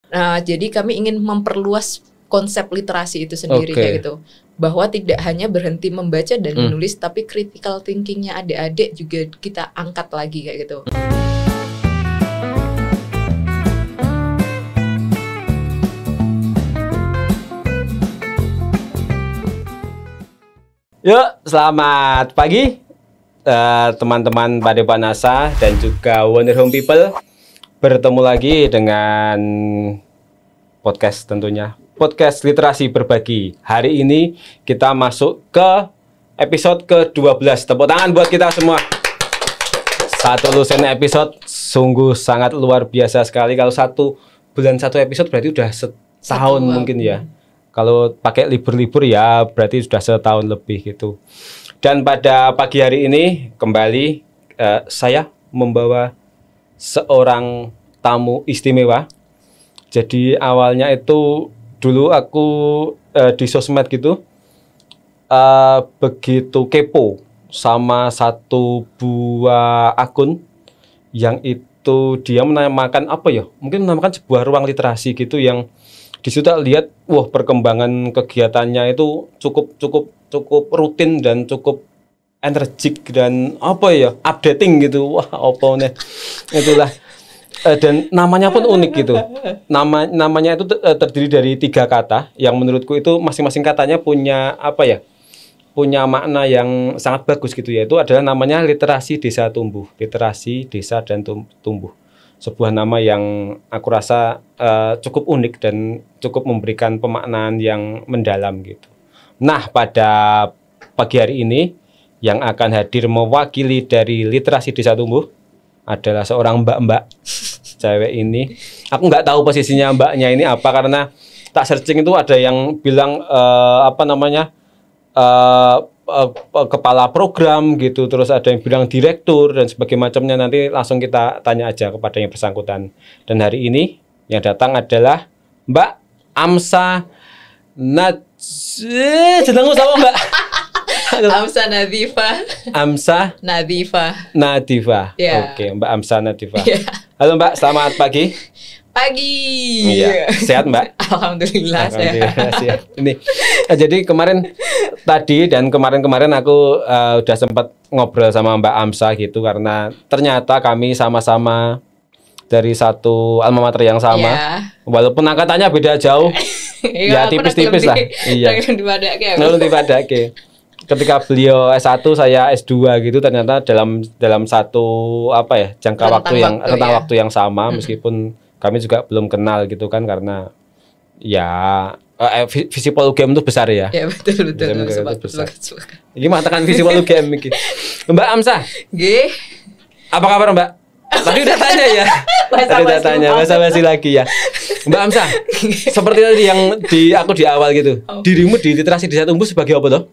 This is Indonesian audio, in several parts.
Nah, jadi kami ingin memperluas konsep literasi itu sendiri kayak gitu. Bahwa tidak hanya berhenti membaca dan menulis, tapi critical thinkingnya adik-adik juga kita angkat lagi kayak gitu. Yuk, selamat pagi teman-teman Padepanasa dan juga Wonder Home People. Bertemu lagi dengan podcast tentunya, podcast literasi berbagi. Hari ini kita masuk ke episode ke-12. Tepuk tangan buat kita semua. Satu lusen episode sungguh sangat luar biasa sekali. Kalau 1 bulan 1 episode berarti udah setahun mungkin ya. Kalau pakai libur-libur ya berarti sudah setahun lebih gitu. Dan pada pagi hari ini kembali saya membawa seorang tamu istimewa. Jadi awalnya itu dulu aku di sosmed gitu begitu kepo sama satu buah akun yang itu dia menamakan apa ya? Mungkin menamakan sebuah ruang literasi gitu yang di situ lihat wah perkembangan kegiatannya itu cukup rutin dan cukup energik dan apa ya updating gitu. Wah apa nih itulah dan namanya pun unik gitu. Namanya itu terdiri dari 3 kata yang menurutku itu masing-masing katanya punya apa ya, punya makna yang sangat bagus gitu, yaitu adalah namanya literasi desa tumbuh. Literasi desa dan tumbuh, sebuah nama yang aku rasa cukup unik dan cukup memberikan pemaknaan yang mendalam gitu. Nah, pada pagi hari ini yang akan hadir mewakili dari literasi desa tumbuh adalah seorang mbak-mbak cewek ini. Aku nggak tahu posisinya mbaknya ini apa, karena tak searching itu ada yang bilang apa namanya kepala program gitu, terus ada yang bilang direktur dan sebagainya macamnya. Nanti langsung kita tanya aja kepada yang bersangkutan. Dan hari ini yang datang adalah Mbak Amsa jenengmu sama Mbak? Amsa Nadifa. Amsa Nadifa. Yeah. Oke, Mbak Amsa Nadifa. Yeah. Halo Mbak, selamat pagi. Iya. Sehat Mbak? Alhamdulillah sehat. Ini jadi kemarin aku udah sempat ngobrol sama Mbak Amsa gitu, karena ternyata kami sama-sama dari satu alma mater yang sama. Yeah. Walaupun angkatannya beda jauh. Ya tipis-tipis lah. Iya. Ngelun dipadake. Ketika beliau S1 saya S2 gitu, ternyata dalam satu apa ya, jangka rentang waktu yang sama, meskipun kami juga belum kenal gitu kan, karena ya Visipol UGM itu besar ya. Ya betul. Ini matakan Visipol UGM iki. Mbak Amsa. Nggih. Apa kabar Mbak? Tadi udah tanya ya. Basa-basi lagi ya. Mbak Amsa, seperti tadi yang aku di awal gitu. Dirimu di literasi desa tumbuh sebagai apa toh?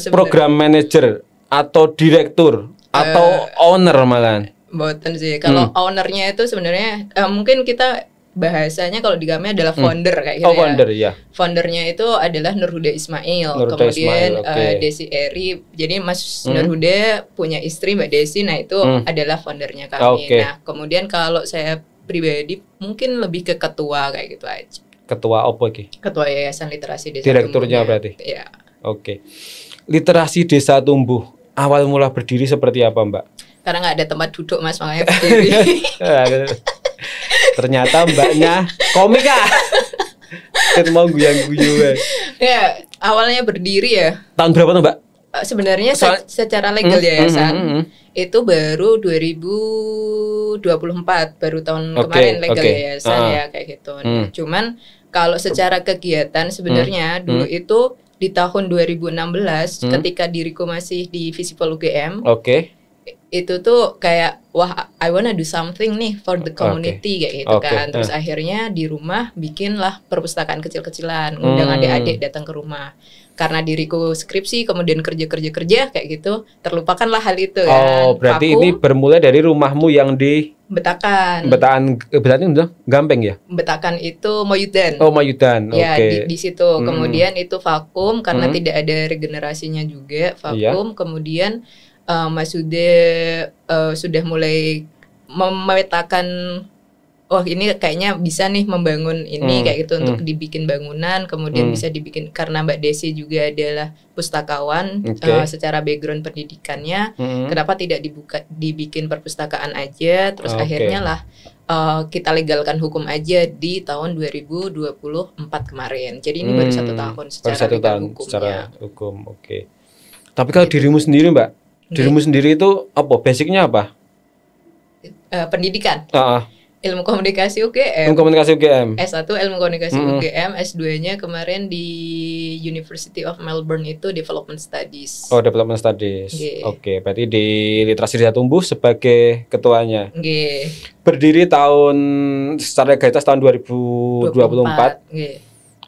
Program manager atau direktur atau owner malahan? Mboten sih. Kalau ownernya itu sebenarnya mungkin kita bahasanya kalau di kami adalah founder kayak gitu. Oh, founder ya. Foundernya itu adalah Nurhuda Ismail. Kemudian Desi Eri. Jadi Mas Nurhuda punya istri Mbak Desi. Nah itu adalah foundernya kami. Nah kemudian kalau saya pribadi mungkin lebih ke ketua kayak gitu aja. Ketua apa iki? Ketua Yayasan Literasi Desa. Direkturnya berarti. Iya. Oke. Literasi Desa Tumbuh awal mula berdiri seperti apa Mbak? Karena nggak ada tempat duduk Mas, makanya berdiri. Ternyata mbaknya komik kita mau guyang-guyu. Ya, awalnya berdiri ya. Tahun berapa tuh Mbak? Sebenarnya secara legal yayasan itu baru 2024, baru tahun kemarin legal yayasan ya kayak gitu. Cuman kalau secara kegiatan sebenarnya dulu itu di tahun 2016 ketika diriku masih di Visipol UGM. Itu tuh kayak wah I wanna do something nih for the community kayak gitu kan. Terus akhirnya di rumah bikinlah perpustakaan kecil-kecilan, ngundang adik-adik datang ke rumah. Karena diriku skripsi kemudian kerja kayak gitu, terlupakanlah hal itu kan. Oh, berarti ini bermula dari rumahmu yang di Betakan. Berarti udah Gampeng ya? Betakan itu Moyudan. Oh, Moyudan. Ya, di situ. Kemudian itu vakum karena tidak ada regenerasinya juga, vakum. Kemudian Mas Sude sudah mulai memetakan oh ini kayaknya bisa nih membangun ini kayak gitu untuk dibikin bangunan, kemudian bisa dibikin karena Mbak Desi juga adalah pustakawan secara background pendidikannya, kenapa tidak dibikin perpustakaan aja, terus akhirnya lah kita legalkan hukum aja di tahun 2024 kemarin. Jadi ini baru 1 tahun secara legal hukumnya. Secara hukum, Tapi kalau dirimu sendiri Mbak, dirimu sendiri itu apa? Basicnya apa? Pendidikan. Ilmu komunikasi UGM. Ilmu komunikasi UGM. S1 ilmu komunikasi UGM, S2-nya kemarin di University of Melbourne itu Development Studies. Oh, Development Studies. Oke, berarti di Literasi Desa Tumbuh sebagai ketuanya. Berdiri secara legalitas tahun 2024.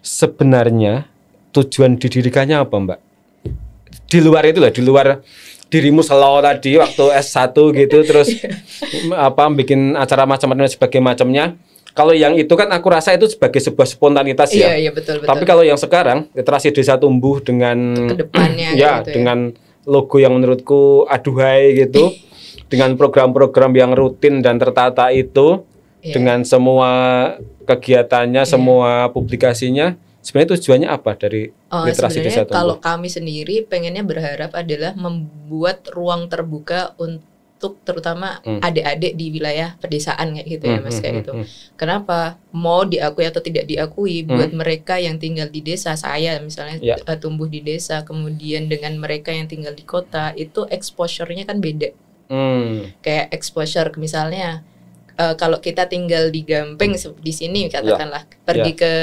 Sebenarnya tujuan didirikannya apa, Mbak? Di luar itu lah, di luar dirimu slow tadi waktu S1 gitu terus bikin acara macam-macam sebagai macamnya. Kalau yang itu kan aku rasa itu sebagai sebuah spontanitas ya. Iya, betul. Tapi kalau yang sekarang Literasi Desa Tumbuh dengan kedepannya dengan logo yang menurutku aduhai gitu. Dengan program-program yang rutin dan tertata itu dengan semua kegiatannya, semua publikasinya. Sebenarnya tujuannya apa dari Literasi Desa Tumbuh? Kalau kami sendiri pengennya berharap adalah membuat ruang terbuka untuk terutama adik-adik di wilayah pedesaan kayak gitu ya Mas, kayak gitu. Kenapa? Mau diakui atau tidak diakui buat mereka yang tinggal di desa, saya misalnya tumbuh di desa, kemudian dengan mereka yang tinggal di kota itu exposure-nya kan beda. Kayak exposure misalnya kalau kita tinggal di Gampeng di sini katakanlah pergi ke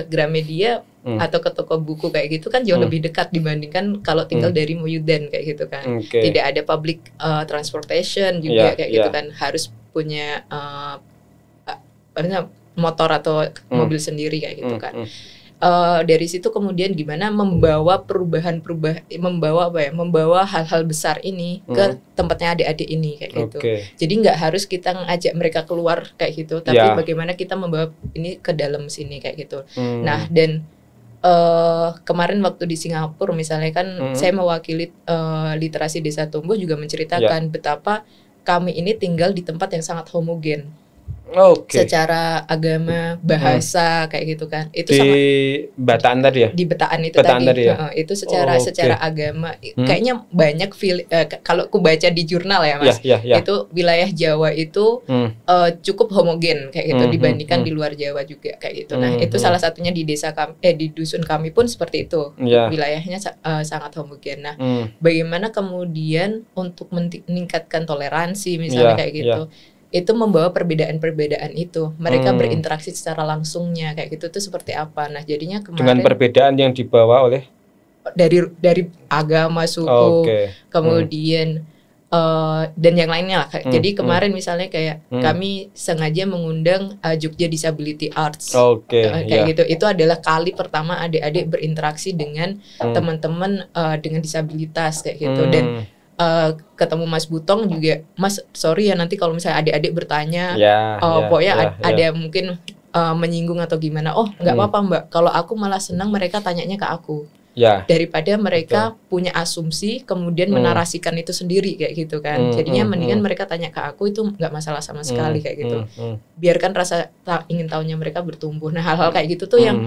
Gramedia atau ke toko buku kayak gitu kan jauh lebih dekat dibandingkan kalau tinggal dari Muyudan kayak gitu kan. Tidak ada public transportation juga kayak gitu kan, harus punya motor atau mobil sendiri kayak gitu kan. Dari situ kemudian gimana membawa membawa hal-hal besar ini ke tempatnya adik-adik ini kayak gitu. Jadi nggak harus kita ngajak mereka keluar kayak gitu, tapi bagaimana kita membawa ini ke dalam sini kayak gitu. Nah, dan kemarin waktu di Singapura misalnya kan saya mewakili Literasi Desa Tumbuh juga menceritakan betapa kami ini tinggal di tempat yang sangat homogen. Secara agama, bahasa kayak gitu kan. Itu di Bataan tadi ya? Di Bataan itu Bataan tadi. ya? Itu secara agama kayaknya banyak kalau aku baca di jurnal ya Mas. Itu wilayah Jawa itu cukup homogen kayak gitu dibandingkan di luar Jawa juga kayak gitu. Nah, itu salah satunya di desa kami di dusun kami pun seperti itu. Wilayahnya sangat homogen. Nah, bagaimana kemudian untuk meningkatkan toleransi misalnya kayak gitu. Itu membawa perbedaan-perbedaan itu. Mereka berinteraksi secara langsungnya kayak gitu tuh seperti apa. Nah, jadinya kemarin dengan perbedaan yang dibawa oleh dari agama, suku, kemudian dan yang lainnya lah. Jadi kemarin misalnya kayak kami sengaja mengundang Jogja Disability Arts. Kayak gitu. Itu adalah kali pertama adik-adik berinteraksi dengan teman-teman dengan disabilitas kayak gitu. Dan ketemu Mas Butong juga, Mas sorry ya nanti kalau misalnya adik-adik bertanya pokoknya ada mungkin menyinggung atau gimana, nggak apa-apa Mbak, kalau aku malah senang mereka tanyanya ke aku daripada mereka punya asumsi kemudian menarasikan itu sendiri kayak gitu kan. Jadinya mendingan mereka tanya ke aku, itu nggak masalah sama sekali kayak gitu. Biarkan rasa ingin tahunya mereka bertumbuh. Nah, hal-hal kayak gitu tuh yang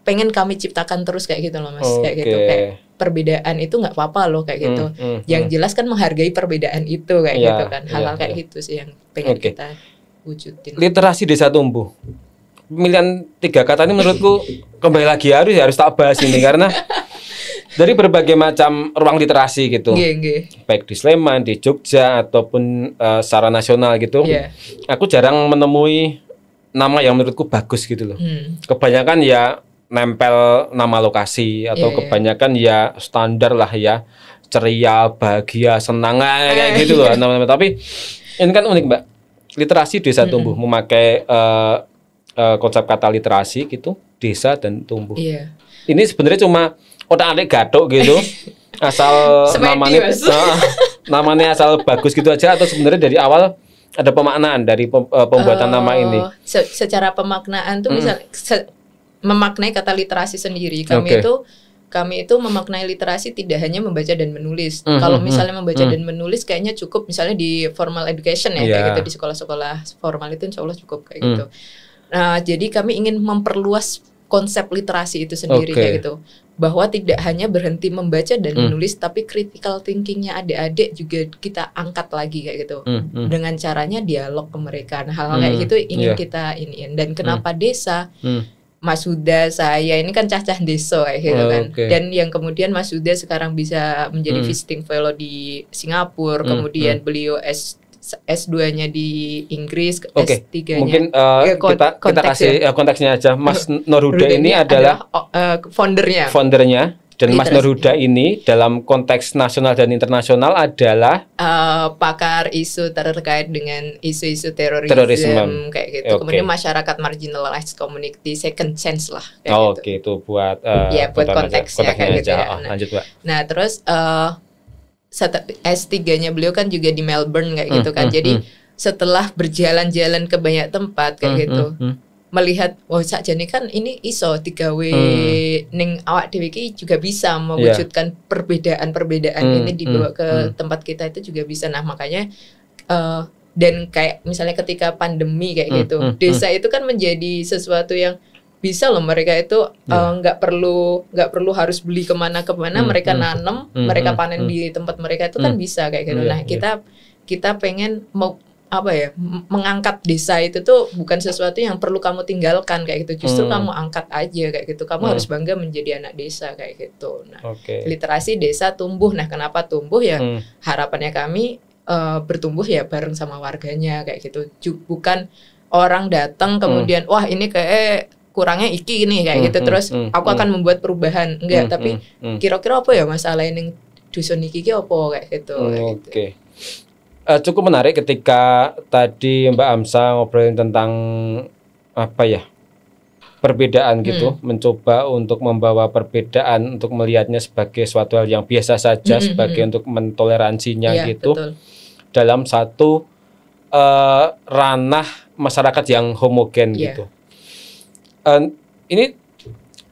pengen kami ciptakan terus kayak gitu loh Mas, kayak gitu. Kayak perbedaan itu nggak apa-apa loh kayak gitu. Yang jelas kan menghargai perbedaan itu kayak gitu kan. Hal-hal kayak gitu sih yang pengen kita wujudin. Literasi Desa Tumbuh. Pemilihan 3 kata ini menurutku kembali lagi harus tak bahas ini karena dari berbagai macam ruang literasi gitu. Baik di Sleman, di Jogja ataupun secara nasional gitu. Aku jarang menemui nama yang menurutku bagus gitu loh. Kebanyakan ya nempel nama lokasi atau kebanyakan ya standar lah ya, ceria, bahagia, senang kayak gitu loh nama-nama. Tapi ini kan unik Mbak. Literasi Desa Tumbuh memakai konsep kata literasi gitu, desa dan tumbuh. Ini sebenarnya cuma otak-atik gathuk gitu. Asal namanya asal bagus gitu aja atau sebenarnya dari awal ada pemaknaan dari pembuatan nama ini? Secara pemaknaan tuh misal memaknai kata literasi sendiri, kami itu kami itu memaknai literasi tidak hanya membaca dan menulis. Kalau misalnya membaca dan menulis kayaknya cukup misalnya di formal education ya, kayak gitu, di sekolah-sekolah formal itu insya Allah cukup kayak gitu. Nah, jadi kami ingin memperluas konsep literasi itu sendiri kayak gitu. Bahwa tidak hanya berhenti membaca dan menulis, tapi critical thinkingnya adik-adik juga kita angkat lagi kayak gitu. Dengan caranya dialog ke mereka. Nah, hal-hal kayak gitu ingin kita iniin. Dan kenapa desa? Mas Huda, saya ini kan cacah desa kayak gitu kan. Dan yang kemudian Mas Huda sekarang bisa menjadi visiting fellow di Singapura, kemudian beliau S2-nya di Inggris, S3-nya. Mungkin kita kasih konteksnya aja. Mas Nur Huda ini adalah foundernya. Dan Mas Nur Huda ini dalam konteks nasional dan internasional adalah pakar isu terkait dengan isu-isu terorisme kayak gitu. Kemudian masyarakat marginalized community, second chance lah kayak gitu. Itu buat buat konteksnya kayak gitu ya. Lanjut, Mbak. Nah, terus S3-nya beliau kan juga di Melbourne kayak gitu kan. Jadi setelah berjalan-jalan ke banyak tempat kayak gitu, melihat sakjane kan ini iso digawe ning awak dhewe iki juga bisa mewujudkan perbedaan-perbedaan ini dibawa ke tempat kita itu juga bisa. Nah, makanya dan kayak misalnya ketika pandemi kayak gitu, desa itu kan menjadi sesuatu yang bisa loh mereka itu nggak perlu harus beli kemana mereka nanam, mereka panen di tempat mereka itu kan bisa kayak gitu. Nah, kita pengen mengangkat desa itu tuh bukan sesuatu yang perlu kamu tinggalkan kayak gitu. Justru kamu angkat aja kayak gitu. Kamu harus bangga menjadi anak desa kayak gitu. Nah, literasi desa tumbuh. Nah, kenapa tumbuh ya? Harapannya kami bertumbuh ya bareng sama warganya kayak gitu. Bukan orang datang kemudian wah ini kayak kurangnya iki nih kayak gitu. Terus aku akan membuat perubahan. Enggak, tapi kira-kira apa ya masalah ini dusun iki apa kayak gitu. Cukup menarik ketika tadi Mbak Amsa ngobrolin tentang perbedaan gitu, mencoba untuk membawa perbedaan untuk melihatnya sebagai suatu hal yang biasa saja, sebagai untuk mentoleransinya gitu, dalam satu ranah masyarakat yang homogen gitu. Ini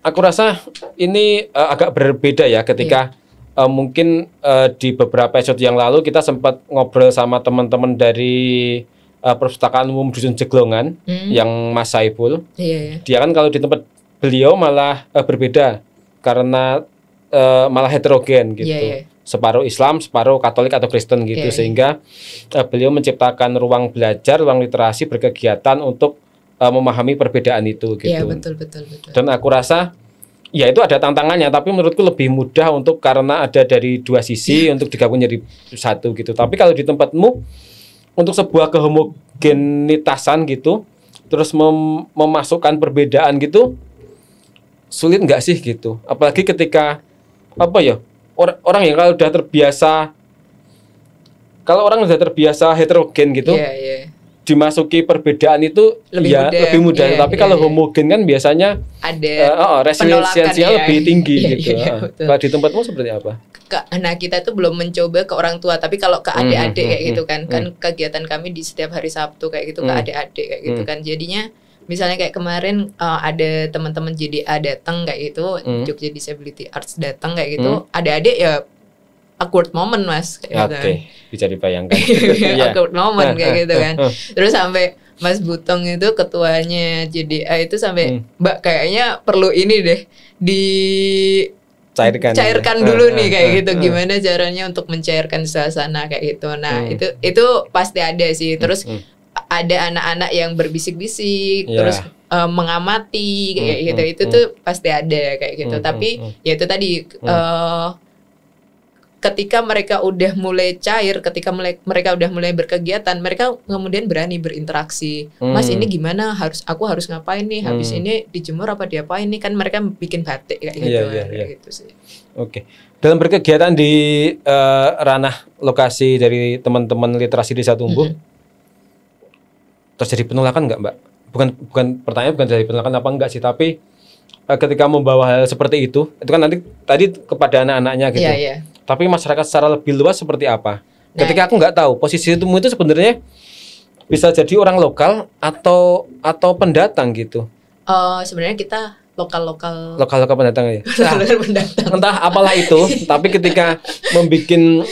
aku rasa ini agak berbeda ya ketika mungkin di beberapa episode yang lalu kita sempat ngobrol sama teman-teman dari Perpustakaan Umum Dusun Jeglongan yang Mas Saiful. Dia kan kalau di tempat beliau malah berbeda karena malah heterogen gitu. Separuh Islam, separuh Katolik atau Kristen gitu, sehingga beliau menciptakan ruang belajar, ruang literasi berkegiatan untuk memahami perbedaan itu gitu. Iya, betul. Dan aku rasa ya itu ada tantangannya, tapi menurutku lebih mudah untuk karena ada dari dua sisi untuk digabung jadi satu gitu. Tapi kalau di tempatmu untuk sebuah kehomogenitasan gitu, terus memasukkan perbedaan gitu, sulit nggak sih gitu? Apalagi ketika orang yang kalau orang udah terbiasa heterogen gitu, dimasuki perbedaan itu lebih mudah. Tapi kalau homogen kan biasanya ada resiliensinya lebih tinggi gitu. Kalau di tempatmu seperti apa? Nah, kita tuh belum mencoba ke orang tua, tapi kalau ke adik-adik kayak gitu kan kegiatan kami di setiap hari Sabtu kayak gitu ke adik-adik kayak gitu kan. Jadinya misalnya kayak kemarin ada teman-teman JDA datang kayak gitu, Jogja Disability Arts datang kayak gitu, adik-adik ya awkward moment Mas kayak bisa dibayangkan. Awkward moment kayak gitu kan. Terus sampai Mas Butong itu ketuanya JDA itu sampai Mbak kayaknya perlu ini deh cairkan dulu nih kayak gitu. Gimana caranya untuk mencairkan suasana kayak gitu. Nah, itu pasti ada sih. Terus ada anak-anak yang berbisik-bisik, terus mengamati kayak gitu. Itu tuh pasti ada kayak gitu. Tapi ya itu tadi ketika mereka udah mulai cair, ketika mereka udah mulai berkegiatan, mereka kemudian berani berinteraksi. Mas ini gimana? Aku harus ngapain nih? Habis ini dijemur apa diapain nih? Kan mereka bikin batik kayak gitu. Kayak gitu sih. Dalam berkegiatan di ranah lokasi dari teman-teman literasi Desa Tumbuh, terjadi penolakan nggak, Mbak? Bukan pertanyaan bukan dari penolakan apa enggak sih, tapi ketika membawa hal seperti itu kan nanti tadi kepada anak-anaknya gitu. Tapi masyarakat secara lebih luas seperti apa? Ketika aku nggak tahu posisi itu sebenarnya bisa jadi orang lokal atau pendatang gitu. Sebenarnya kita lokal pendatang ya. Entah apalah itu, tapi ketika membuat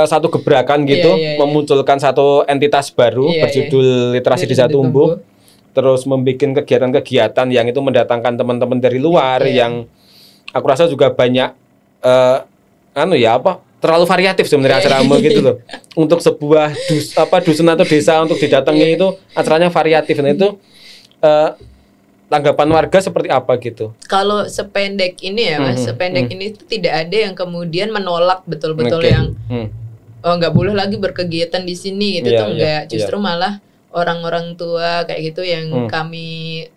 satu gebrakan gitu, memunculkan satu entitas baru berjudul Literasi Desa Tumbuh, terus membuat kegiatan-kegiatan yang itu mendatangkan teman-teman dari luar yang aku rasa juga banyak terlalu variatif sebenarnya acaranya gitu loh. Untuk sebuah dusun atau desa untuk didatangi itu acaranya variatif, dan itu tanggapan warga seperti apa gitu? Kalau sependek ini ya Mas, sependek ini itu tidak ada yang kemudian menolak betul-betul yang nggak boleh lagi berkegiatan di sini gitu, tuh enggak. Justru malah orang-orang tua kayak gitu yang kami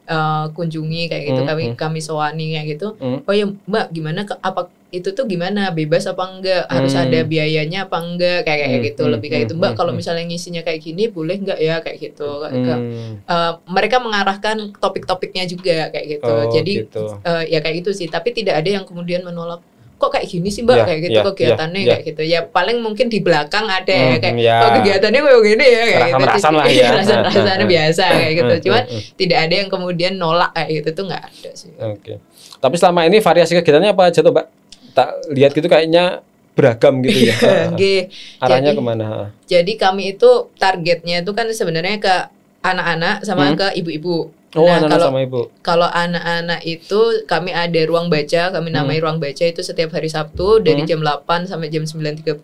kunjungi kayak gitu, kami sowani kayak gitu. Oh ya Mbak, gimana apa itu tuh gimana, bebas apa enggak, harus ada biayanya apa enggak, kayak gitu. Lebih kayak gitu, Mbak kalau misalnya ngisinya kayak gini boleh enggak ya, kayak gitu. Mereka mengarahkan topik-topiknya juga kayak gitu. Jadi ya kayak gitu sih, tapi tidak ada yang kemudian menolak, kok kayak gini sih Mbak, kayak gitu kegiatannya kayak gitu. Ya paling mungkin di belakang ada kayak kegiatannya kayak gini ya, kayak gitu. Rasa-rasanya biasa kayak gitu. Cuman tidak ada yang kemudian nolak kayak gitu, tuh nggak ada sih. Tapi selama ini variasi kegiatannya apa aja tuh Mbak? Tak lihat gitu kayaknya beragam gitu ya. Arahnya kemana? Jadi kami itu targetnya itu kan sebenarnya ke anak-anak sama ke ibu-ibu. Kalau anak-anak itu kami ada ruang baca, kami namai ruang baca itu setiap hari Sabtu dari jam 8 sampai jam 9.30.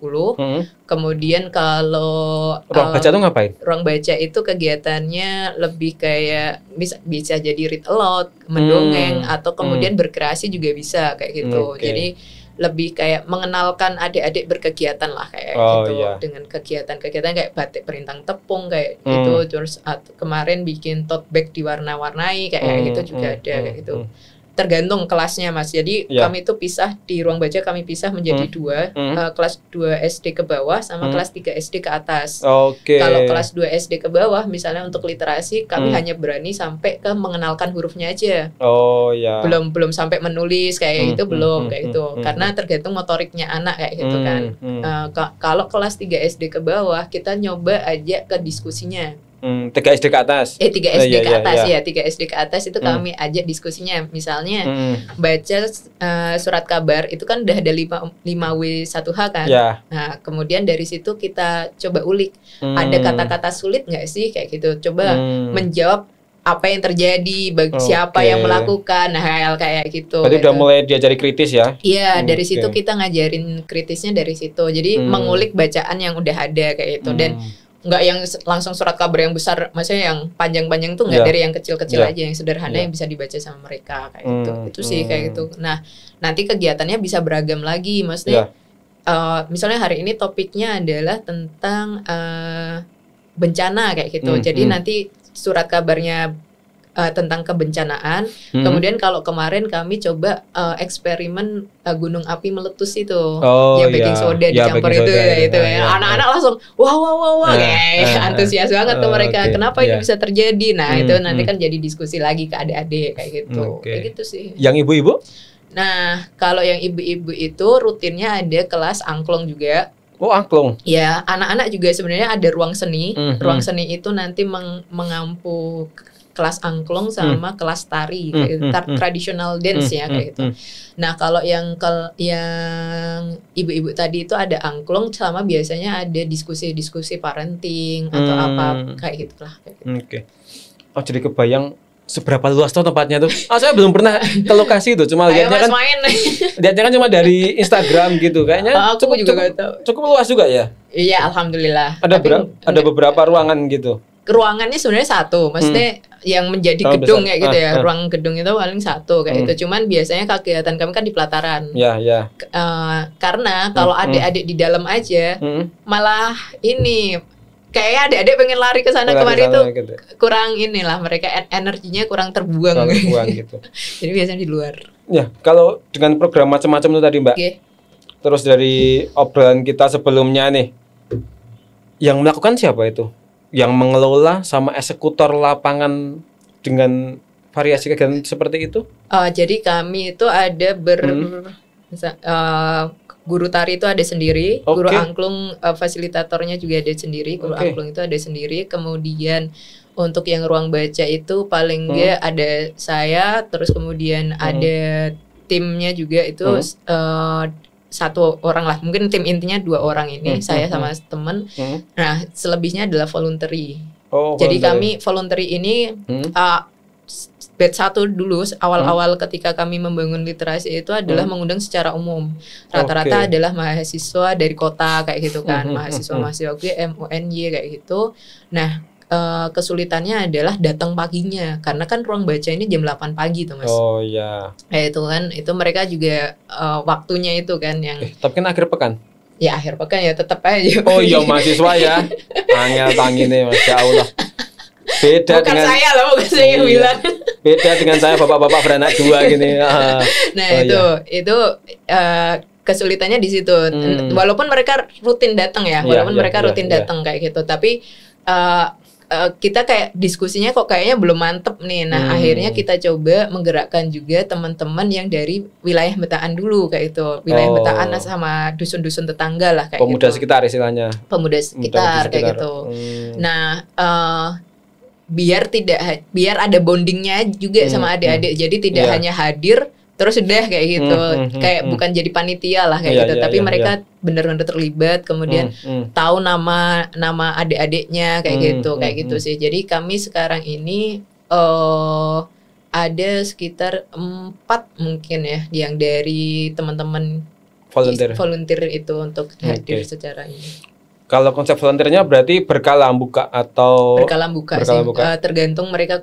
Kemudian kalau ruang baca itu ngapain? Ruang baca itu kegiatannya lebih kayak bisa jadi read aloud, mendongeng, atau kemudian berkreasi juga bisa kayak gitu. Jadi lebih kayak mengenalkan adik-adik berkegiatan lah kayak gitu, dengan kegiatan-kegiatan kayak batik perintang tepung kayak gitu. Terus kemarin bikin tote bag diwarna-warnai kayak gitu juga ada kayak gitu. Tergantung kelasnya Mas. Jadi kami itu pisah di ruang baca, kami pisah menjadi dua, kelas 2 SD ke bawah sama kelas 3 SD ke atas. Kalau kelas 2 SD ke bawah misalnya untuk literasi kami hanya berani sampai ke mengenalkan hurufnya aja. Belum sampai menulis kayak gitu, belum kayak gitu. Karena tergantung motoriknya anak kayak gitu kan. Kalau kelas 3 SD ke bawah kita nyoba aja ke diskusinya. 3 SD ke atas. 3 SD ke atas ya. 3 SD ke atas itu kami ajak diskusinya. Misalnya baca surat kabar itu kan udah ada 5W1H kan. Nah, kemudian dari situ kita coba ulik. Ada kata-kata sulit nggak sih kayak gitu. Coba menjawab apa yang terjadi, siapa yang melakukan, nah hal kayak gitu. Berarti udah mulai diajari kritis ya? Iya, dari situ kita ngajarin kritisnya dari situ. Jadi mengulik bacaan yang udah ada kayak gitu. Dan nggak yang langsung surat kabar yang besar, maksudnya yang panjang-panjang tuh nggak, dari yang kecil-kecil aja, yang sederhana yang bisa dibaca sama mereka kayak gitu. Itu sih kayak gitu. Nah, nanti kegiatannya bisa beragam lagi, maksudnya misalnya hari ini topiknya adalah tentang bencana kayak gitu. Jadi nanti surat kabarnya tentang kebencanaan. Kemudian kalau kemarin kami coba eksperimen gunung api meletus itu, yang baking soda dicampur itu ya. Anak-anak langsung wah kayak antusias banget tuh mereka. Kenapa ini bisa terjadi? Nah, itu nanti kan jadi diskusi lagi ke adik-adik kayak gitu. Kayak gitu sih. Yang ibu-ibu? Nah, kalau yang ibu-ibu itu rutinnya ada kelas angklung juga. Oh, angklung. Ya, anak-anak juga sebenarnya ada ruang seni. Ruang seni itu nanti mengampu kelas angklung sama kelas tari, traditional dance ya kayak gitu. Nah, kalau yang ibu-ibu tadi itu ada angklung sama biasanya ada diskusi-diskusi parenting atau apa kayak gitulah. Oh, jadi kebayang seberapa luas tuh tempatnya tuh. Saya belum pernah ke lokasi itu, cuma lihatnya kan lihatnya kan cuma dari Instagram gitu kayaknya. Cukup luas juga ya? Iya, alhamdulillah. Ada beberapa ruangan gitu. Ruangannya sebenarnya satu, maksudnya yang menjadi gedung kayak gitu ya. Ruang gedung itu paling satu kayak gitu. Cuman biasanya kegiatan kami kan di pelataran. Karena kalau adik-adik di dalam aja malah ini kayak adik-adik pengen lari ke sana kemari tuh gitu. Kurang inilah, mereka energinya kurang terbuang gitu. Jadi biasanya di luar. Ya, kalau dengan program macam-macam itu tadi Mbak. Terus dari obrolan kita sebelumnya nih, yang melakukan siapa itu? Yang mengelola sama eksekutor lapangan dengan variasi kegiatan seperti itu? Jadi kami itu ada guru tari itu ada sendiri, guru angklung fasilitatornya juga ada sendiri, guru angklung itu ada sendiri. Kemudian Untuk yang ruang baca itu paling nggak ada saya, terus kemudian ada timnya juga itu 1 orang lah, mungkin tim intinya 2 orang ini, saya sama temen. Nah selebihnya adalah voluntary. Jadi kami voluntary ini batch 1 dulu awal-awal ketika kami membangun literasi itu adalah mengundang secara umum. Rata-rata adalah mahasiswa dari kota kayak gitu kan, mahasiswa UGM, UNY kayak gitu. Nah kesulitannya adalah datang paginya, karena kan ruang baca ini jam 8 pagi tuh Mas. Oh iya. Itu kan, itu mereka juga waktunya itu kan yang. Tapi kan akhir pekan. Ya akhir pekan ya tetap aja. Oh iya mahasiswa ya. Angel tanginnya Masya Allah. Beda bukan dengan saya lah, bukan saya yang bilang. Beda dengan saya bapak-bapak beranak 2 gini. Nah itu kesulitannya di situ. Walaupun mereka rutin datang ya, mereka rutin datang kayak gitu, tapi kita kayak diskusinya kok kayaknya belum mantep nih. Nah akhirnya kita coba menggerakkan juga teman-teman yang dari wilayah Metaan dulu kayak itu, wilayah Metaan sama dusun-dusun tetangga lah kayak pemuda gitu. sekitar istilahnya. Pemuda sekitar kayak gitu. Nah biar ada bondingnya juga sama adik-adik. Jadi tidak hanya hadir terus udah kayak gitu, kayak bukan jadi panitia lah kayak gitu, tapi mereka benar-benar terlibat, kemudian tahu nama adik-adiknya kayak gitu sih. Jadi kami sekarang ini ada sekitar 4 mungkin ya yang dari teman-teman volunteer itu untuk hadir secara ini. Kalau konsep volunteernya berarti berkala buka atau berkala buka sih. Tergantung mereka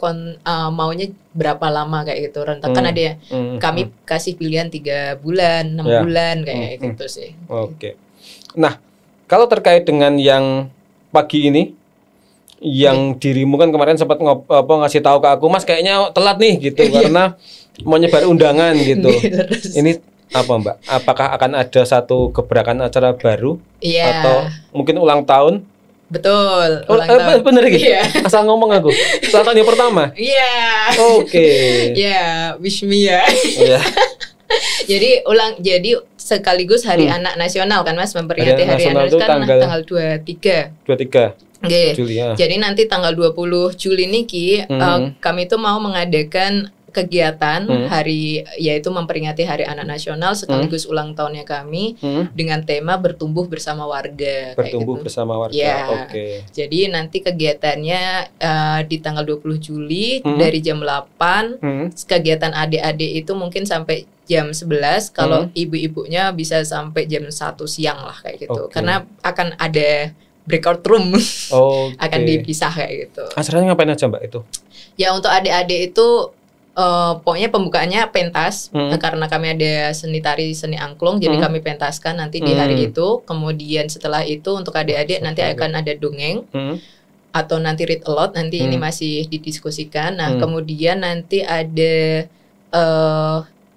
maunya berapa lama kayak gitu. Rentakan ada ya. Kami kasih pilihan 3 bulan, 6 bulan kayak gitu sih. Oke. Nah, kalau terkait dengan yang pagi ini, yang dirimu kan kemarin sempat ngasih tahu ke aku, Mas kayaknya telat nih gitu karena mau nyebar undangan gitu. Ini apa Mbak? Apakah akan ada satu gebrakan acara baru atau mungkin ulang tahun? Betul. Ulang tahun. Bener gitu. Asal ngomong aku. Ulang tahun yang pertama. Oke. Wish me ya. Jadi sekaligus Hari Anak Nasional kan Mas, memperingati Hari Anak kan tanggal 23. Juli ya. Jadi nanti tanggal 20 Juli niki kami itu mau mengadakan kegiatan hari, yaitu memperingati Hari Anak Nasional sekaligus ulang tahunnya kami dengan tema bertumbuh bersama warga. Bertumbuh bersama warga. Jadi nanti kegiatannya di tanggal 20 Juli dari jam 8. Kegiatan adik-adik itu mungkin sampai jam 11. Kalau ibu-ibunya bisa sampai jam 1 siang lah kayak gitu. Karena akan ada breakout room. Akan dipisah kayak gitu. Acaranya ngapain aja Mbak itu? Ya untuk adik-adik itu pokoknya pembukaannya pentas, karena kami ada seni tari, seni angklung, jadi kami pentaskan nanti di hari itu. Kemudian setelah itu untuk adik-adik nanti akan ada dongeng atau nanti read aloud, nanti ini masih didiskusikan. Nah kemudian nanti ada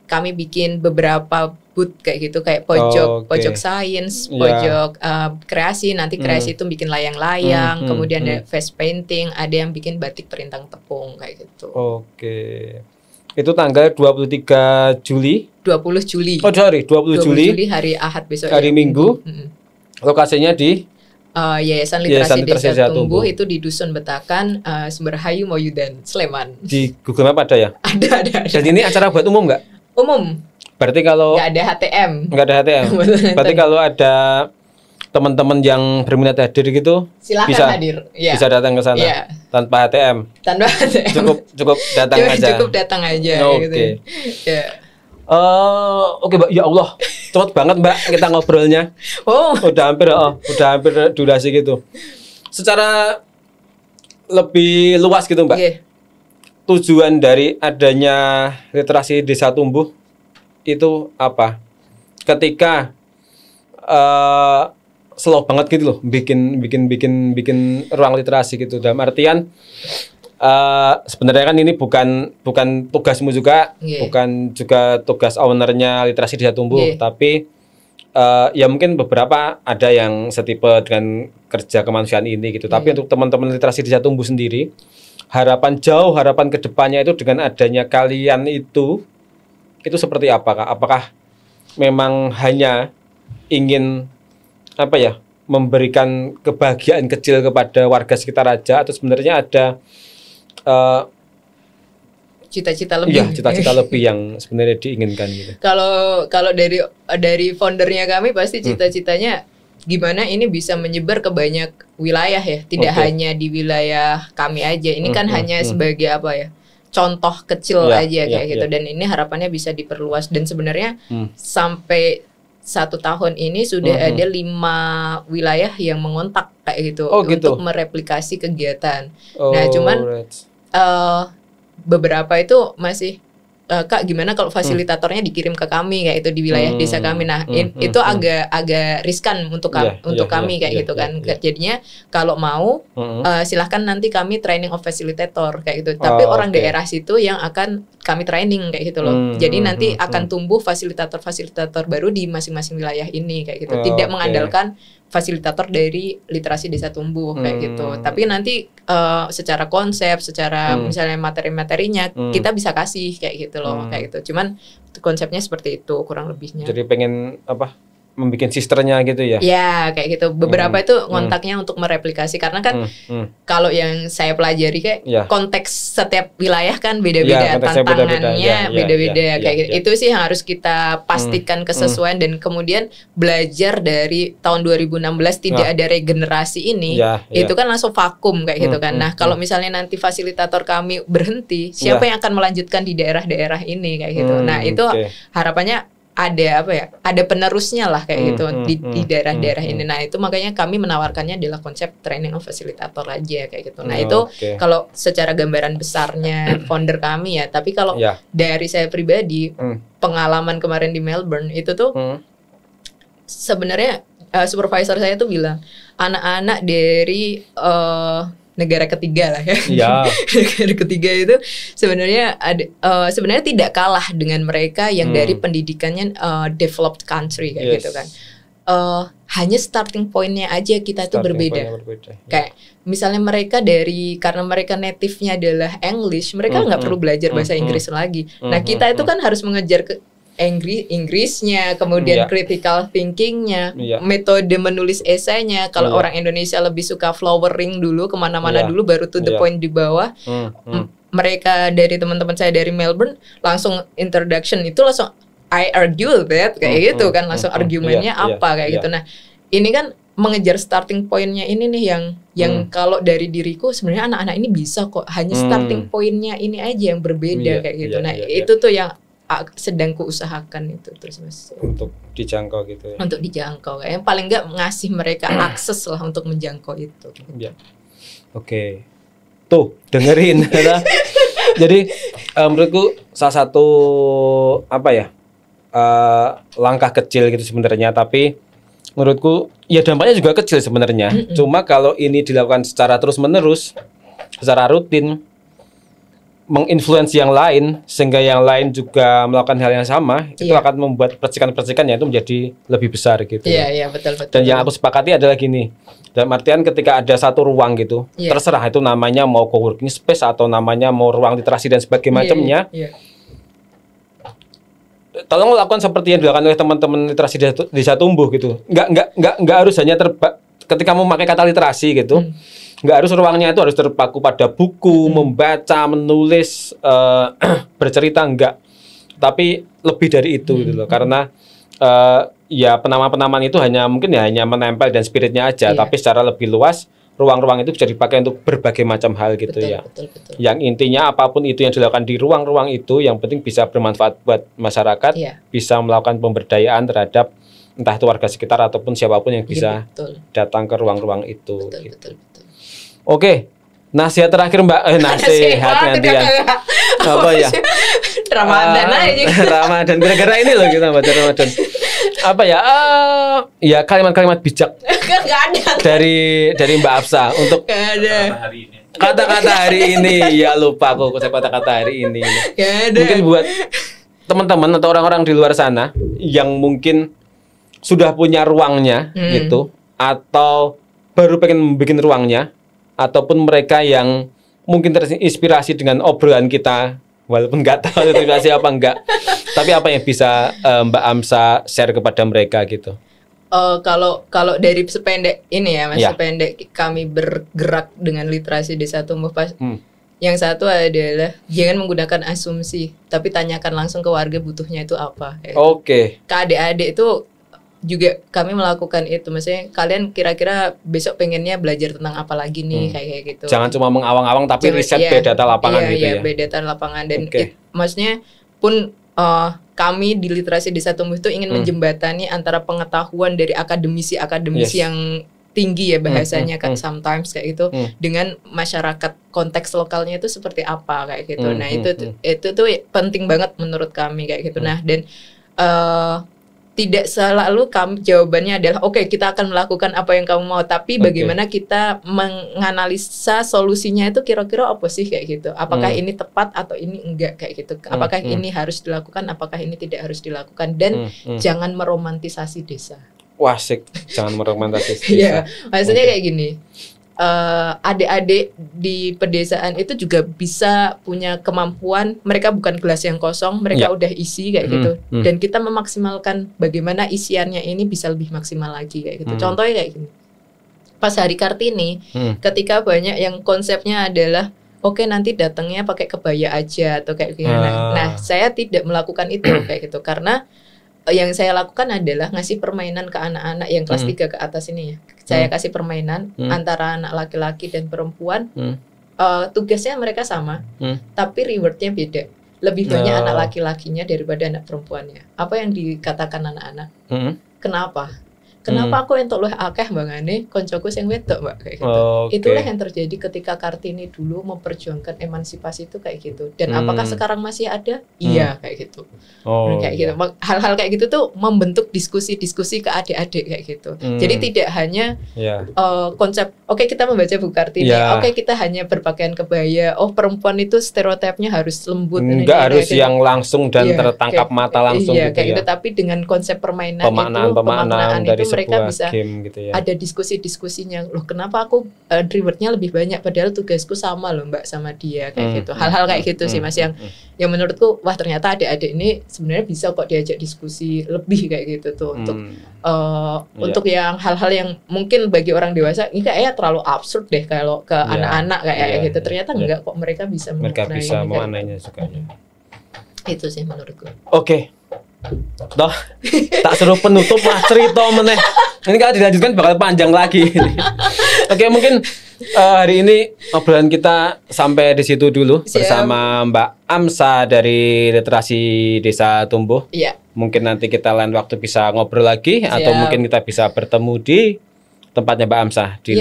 kami bikin beberapa booth kayak gitu, kayak pojok sains, pojok kreasi. Nanti kreasi itu bikin layang-layang, kemudian ada face painting, ada yang bikin batik perintang tepung kayak gitu. Itu tanggal 23 Juli. 20 Juli. 20 Juli hari Ahad besok. Hari Minggu. Lokasinya di Yayasan Literasi Desa Tumbuh itu di Dusun Betakan, Sumberhayu, Moyudan, Sleman. Di Google Map ada ya? Ada. Dan ini acara buat umum nggak? Umum. Berarti kalau nggak ada HTM. Berarti kalau ada teman-teman yang berminat hadir gitu, silakan hadir. Bisa datang ke sana tanpa HTM. Cukup datang aja. Cukup datang aja. Oke. Oke Mbak, ya Allah, cepet banget Mbak kita ngobrolnya. Udah hampir durasi gitu. Secara lebih luas gitu Mbak. Tujuan dari adanya Literasi Desa Tumbuh itu apa? Ketika slow banget gitu loh, bikin ruang literasi gitu. Dalam artian sebenarnya kan ini bukan tugasmu juga, bukan juga tugas ownernya Literasi Desa Tumbuh, tapi ya mungkin beberapa ada yang setipe dengan kerja kemanusiaan ini gitu. Tapi untuk teman-teman Literasi Desa Tumbuh sendiri, harapan kedepannya itu dengan adanya kalian itu seperti apa Kak? Apakah memang hanya ingin memberikan kebahagiaan kecil kepada warga sekitar aja, atau sebenarnya ada cita-cita lebih. Iya, cita-cita lebih yang sebenarnya diinginkan gitu. Kalau dari foundernya kami pasti cita-citanya gimana ini bisa menyebar ke banyak wilayah ya, tidak hanya di wilayah kami aja. Ini kan hanya sebagai apa ya? Contoh kecil aja kayak gitu. Dan ini harapannya bisa diperluas, dan sebenarnya sampai 1 tahun ini sudah ada 5 wilayah yang mengontak kayak gitu untuk mereplikasi kegiatan. Nah, cuman beberapa itu masih Kak, gimana kalau fasilitatornya dikirim ke kami kayak itu di wilayah desa kami. Nah, itu agak riskan untuk kami kayak gitu kan. Jadinya kalau mau silahkan nanti kami training of facilitator kayak gitu. Tapi orang daerah situ yang akan kami training kayak gitu loh. Jadi nanti akan tumbuh fasilitator baru di masing-masing wilayah ini kayak gitu. Tidak mengandalkan fasilitator dari literasi desa tumbuh kayak gitu. Tapi nanti secara konsep, secara misalnya materi-materinya kita bisa kasih kayak gitu loh, kayak gitu. Cuman konsepnya seperti itu kurang lebihnya. Jadi pengen apa? Membikin sisternya gitu ya? Ya kayak gitu. Beberapa itu kontaknya untuk mereplikasi, karena kan kalau yang saya pelajari kayak konteks setiap wilayah kan beda-beda, tantangannya beda-beda kayak gitu. Itu sih yang harus kita pastikan kesesuaian, dan kemudian belajar dari tahun 2016 tidak ada regenerasi ini, itu kan langsung vakum kayak gitu kan. Nah, kalau misalnya nanti fasilitator kami berhenti, siapa yang akan melanjutkan di daerah-daerah ini kayak gitu. Nah, itu harapannya ada apa ya? Ada penerusnya lah kayak gitu di daerah-daerah ini. Nah, itu makanya kami menawarkannya adalah konsep training of facilitator aja kayak gitu. Nah, itu kalau secara gambaran besarnya founder kami ya. Tapi kalau dari saya pribadi, pengalaman kemarin di Melbourne itu tuh sebenarnya supervisor saya tuh bilang anak-anak dari negara ketiga lah ya. Negara ketiga itu sebenarnya sebenarnya tidak kalah dengan mereka yang dari pendidikannya developed country kayak gitu kan. Hanya starting point-nya aja kita tuh berbeda. Kayak misalnya mereka karena mereka native-nya adalah English, mereka nggak perlu belajar bahasa Inggris lagi. Nah, kita itu kan harus mengejar Inggrisnya, kemudian critical thinkingnya, metode menulis esainya. Kalau orang Indonesia lebih suka flowering dulu, kemana-mana dulu, baru to the point di bawah. Mereka dari teman-teman saya dari Melbourne langsung introduction itu langsung I argue that kayak gitu kan, langsung argumennya apa kayak gitu. Nah, ini kan mengejar starting point-nya ini nih yang kalau dari diriku sebenarnya anak-anak ini bisa kok, hanya starting point-nya ini aja yang berbeda kayak gitu. Nah, itu tuh yang sedang kuusahakan itu terus Mas. Untuk dijangkau gitu ya. Untuk dijangkau, yang paling enggak ngasih mereka akses lah untuk menjangkau itu. Ya. Oke. Tuh, dengerin. Jadi menurutku salah satu apa ya? Langkah kecil gitu sebenarnya, tapi menurutku ya dampaknya juga kecil sebenarnya. Cuma kalau ini dilakukan secara terus-menerus, secara rutin, menginfluence yang lain sehingga yang lain juga melakukan hal yang sama, itu akan membuat percikan-percikannya itu menjadi lebih besar gitu. Iya, betul. Dan yang aku sepakati adalah gini, dalam artian ketika ada satu ruang gitu, terserah itu namanya mau co-working space atau namanya mau ruang literasi dan sebagainya macamnya. Tolong lakukan seperti yang dilakukan oleh teman-teman literasi desa tumbuh gitu. Nggak harus hanya ketika mau memakai kata literasi gitu. Nggak harus ruangnya itu harus terpaku pada buku, membaca, menulis, bercerita, enggak. Tapi lebih dari itu gitu loh. Karena ya penamaan-penamaan itu hanya menempel dan spiritnya aja. Tapi secara lebih luas, ruang-ruang itu bisa dipakai untuk berbagai macam hal gitu. Betul. Yang intinya apapun itu yang dilakukan di ruang-ruang itu, yang penting bisa bermanfaat buat masyarakat, bisa melakukan pemberdayaan terhadap entah itu warga sekitar ataupun siapapun yang bisa datang ke ruang-ruang itu. Betul. Oke, nasihat terakhir Mbak, nasihat gantian. Apa ya? Ramadan aja. Ramadan, gara-gara ini loh kita baca Ramadan. Apa ya? Ya kalimat-kalimat bijak. Gak ada. Dari Mbak Afsa untuk kata-kata hari ini. Ya lupa aku kata-kata hari ini. Mungkin buat teman-teman atau orang-orang di luar sana yang mungkin sudah punya ruangnya gitu, atau baru pengen bikin ruangnya, ataupun mereka yang mungkin terinspirasi dengan obrolan kita, walaupun nggak tahu terinspirasi apa enggak, tapi apa yang bisa Mbak Amsa share kepada mereka gitu? kalau dari sependek ini ya Mas, sependek kami bergerak dengan literasi desa tumbuh pas. Yang satu adalah jangan menggunakan asumsi, tapi tanyakan langsung ke warga butuhnya itu apa. Oke. Ke adik-adik itu juga kami melakukan itu. Maksudnya kalian kira-kira besok pengennya belajar tentang apa lagi nih kayak gitu. Jangan cuma mengawang-awang tapi riset data lapangan gitu ya. Iya, data lapangan dan maksudnya pun kami di literasi desa tumbuh itu ingin menjembatani antara pengetahuan dari akademisi yang tinggi ya bahasanya kan sometimes kayak gitu dengan masyarakat konteks lokalnya itu seperti apa kayak gitu. Nah, itu tuh penting banget menurut kami kayak gitu. Nah, dan tidak selalu jawabannya adalah oke, kita akan melakukan apa yang kamu mau, tapi bagaimana kita menganalisa solusinya itu kira-kira apa sih kayak gitu. Apakah ini tepat atau ini enggak kayak gitu. Apakah ini harus dilakukan, apakah ini tidak harus dilakukan, dan jangan meromantisasi desa. Wah, asik. Jangan meromantisasi desa. Iya, maksudnya kayak gini. Adik-adik di pedesaan itu juga bisa punya kemampuan, mereka bukan gelas yang kosong, mereka udah isi kayak gitu. Dan kita memaksimalkan bagaimana isiannya ini bisa lebih maksimal lagi kayak gitu. Contohnya kayak gini. Pas hari Kartini, ketika banyak yang konsepnya adalah oke, nanti datangnya pakai kebaya aja atau kayak gimana. Nah, saya tidak melakukan itu kayak gitu karena yang saya lakukan adalah ngasih permainan ke anak-anak yang kelas 3 ke atas ini ya. Saya kasih permainan antara anak laki-laki dan perempuan. Tugasnya mereka sama, tapi rewardnya beda. Lebih banyak anak laki-lakinya daripada anak perempuannya. Apa yang dikatakan anak-anak? Kenapa? Kenapa aku entuk luwih akeh bangane koncoku sing wedok, Mbak, kayak gitu. Itulah yang terjadi ketika Kartini dulu memperjuangkan emansipasi itu kayak gitu. Dan apakah sekarang masih ada? Iya, kayak gitu. Kayak gitu. Hal-hal kayak gitu tuh membentuk diskusi-diskusi ke adik-adik kayak gitu. Jadi tidak hanya konsep oke, kita membaca buku Kartini, oke, kita hanya berpakaian kebaya. Oh, perempuan itu stereotipnya harus lembut, enggak harus yang langsung dan tertangkap mata langsung gitu kayak gitu. Tapi dengan konsep permainan pemaknaan dari mereka bisa game gitu ya. Ada diskusi-diskusinya. Loh, kenapa aku rewardnya lebih banyak padahal tugasku sama loh Mbak sama dia kayak gitu. Hal-hal kayak gitu sih Mas yang menurutku wah ternyata adik-adik ini sebenarnya bisa kok diajak diskusi lebih kayak gitu tuh untuk yang hal-hal yang mungkin bagi orang dewasa ini kayaknya terlalu absurd deh kalau ke anak-anak kayak gitu. Ternyata enggak kok, mereka bisa memaknainya juga. Itu sih menurutku. Oke. Toh, tak seru penutup lah cerita meneh. Ini kalau dilanjutkan bakal panjang lagi. Oke, mungkin hari ini obrolan kita sampai di situ dulu. Bersama Mbak Amsa dari Literasi Desa Tumbuh. Iya. Mungkin nanti kita lain waktu bisa ngobrol lagi atau mungkin kita bisa bertemu di tempatnya Mbak Amsa di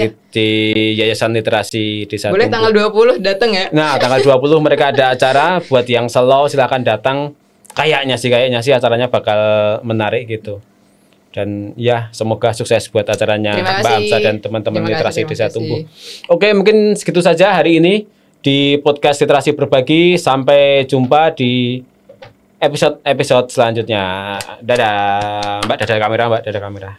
Yayasan Literasi Desa Tumbuh. Boleh tanggal 20 datang ya. Nah, tanggal 20 mereka ada acara buat yang slow silakan datang. Kayaknya sih acaranya bakal menarik gitu. Dan ya semoga sukses buat acaranya Mbak Amsa dan teman-teman Literasi Desa Tumbuh. Oke, mungkin segitu saja hari ini di podcast Literasi Berbagi. Sampai jumpa di episode selanjutnya. Dadah Mbak, dadah kamera Mbak, dadah kamera.